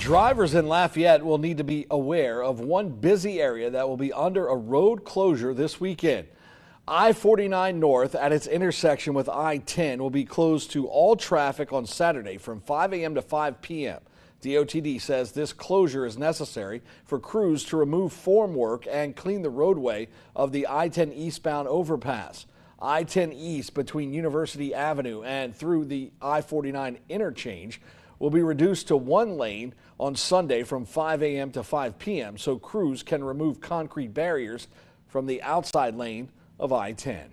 Drivers in Lafayette will need to be aware of one busy area that will be under a road closure this weekend. I-49 North at its intersection with I-10 will be closed to all traffic on Saturday from 5 a.m. to 5 p.m. DOTD says this closure is necessary for crews to remove formwork and clean the roadway of the I-10 eastbound overpass. I-10 East between University Avenue and through the I-49 interchange will be reduced to one lane on Sunday from 5 a.m. to 5 p.m. so crews can remove concrete barriers from the outside lane of I-10.